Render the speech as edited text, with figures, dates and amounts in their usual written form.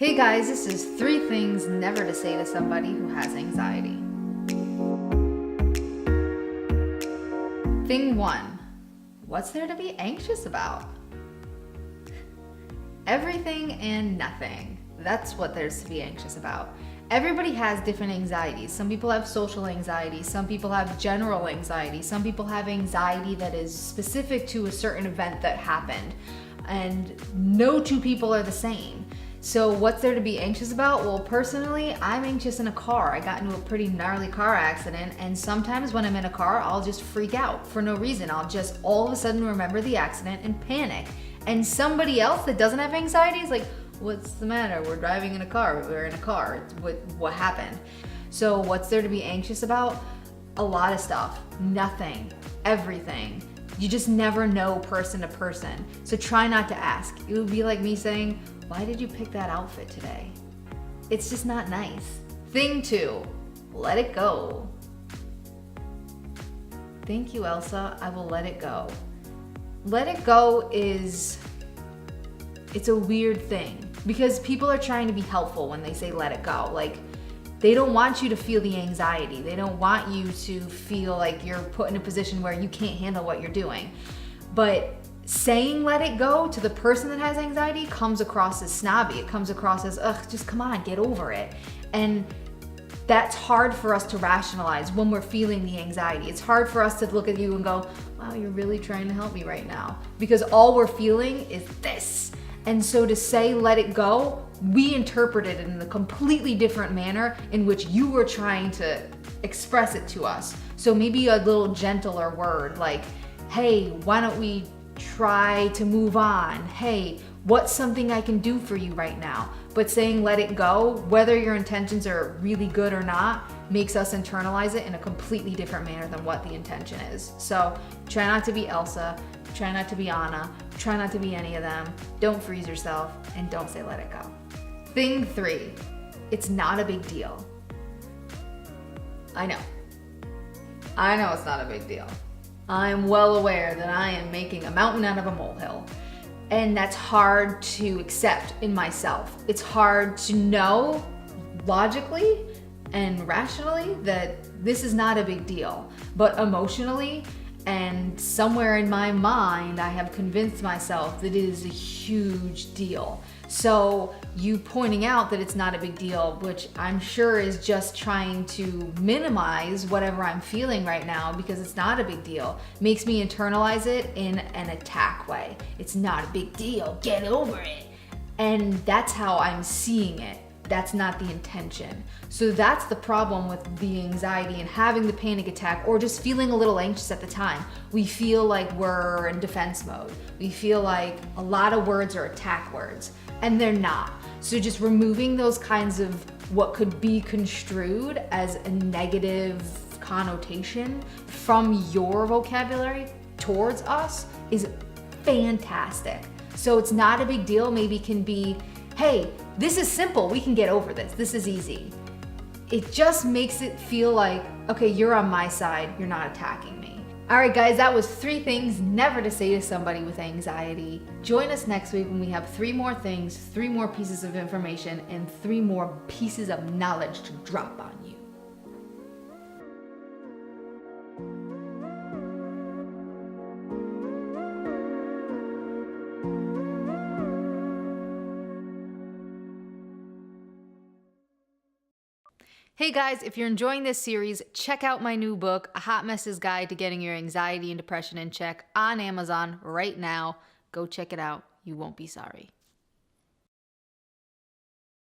Hey guys, this is 3 things never to say to somebody who has anxiety. Thing 1, what's there to be anxious about? Everything and nothing. That's what there's to be anxious about. Everybody has different anxieties. Some people have social anxiety, some people have general anxiety, some people have anxiety that is specific to a certain event that happened. And no two people are the same. So what's there to be anxious about? Well, personally, I'm anxious in a car. I got into a pretty gnarly car accident, and sometimes when I'm in a car, I'll just freak out for no reason. I'll just all of a sudden remember the accident and panic. And somebody else that doesn't have anxiety is like, what's the matter? We're driving in a car. We're in a car. What happened? So what's there to be anxious about? A lot of stuff. Nothing. Everything. You just never know person to person. So try not to ask. It would be like me saying, why did you pick that outfit today? It's just not nice. Thing 2, let it go. Thank you, Elsa. I will let it go. Let it go it's a weird thing because people are trying to be helpful when they say let it go. Like, they don't want you to feel the anxiety. They don't want you to feel like you're put in a position where you can't handle what you're doing. But saying let it go to the person that has anxiety comes across as snobby. It comes across as, ugh, just come on, get over it. And that's hard for us to rationalize when we're feeling the anxiety. It's hard for us to look at you and go, wow, you're really trying to help me right now. Because all we're feeling is this. And so to say let it go, we interpret it in a completely different manner in which you were trying to express it to us. So maybe a little gentler word like, hey, why don't we try to move on? Hey, what's something I can do for you right now? But saying let it go, whether your intentions are really good or not, makes us internalize it in a completely different manner than what the intention is. So try not to be Elsa, try not to be Anna, try not to be any of them. Don't freeze yourself, and don't say let it go. Thing 3, it's not a big deal. I know it's not a big deal. I'm well aware that I am making a mountain out of a molehill. And that's hard to accept in myself. It's hard to know logically and rationally that this is not a big deal. But emotionally and somewhere in my mind, I have convinced myself that it is a huge deal. So you pointing out that it's not a big deal, which I'm sure is just trying to minimize whatever I'm feeling right now because it's not a big deal, makes me internalize it in an attack way. It's not a big deal, get over it. And that's how I'm seeing it. That's not the intention. So that's the problem with the anxiety and having the panic attack or just feeling a little anxious at the time. We feel like we're in defense mode. We feel like a lot of words are attack words, and they're not. So just removing those kinds of what could be construed as a negative connotation from your vocabulary towards us is fantastic. So it's not a big deal, maybe can be, hey, this is simple, we can get over this, this is easy. It just makes it feel like, okay, you're on my side, you're not attacking me. All right, guys, that was 3 things never to say to somebody with anxiety. Join us next week when we have 3 more things, 3 more pieces of information, and 3 more pieces of knowledge to drop on you. Hey guys, if you're enjoying this series, check out my new book, A Hot Mess's Guide to Getting Your Anxiety and Depression in Check, on Amazon right now. Go check it out. You won't be sorry.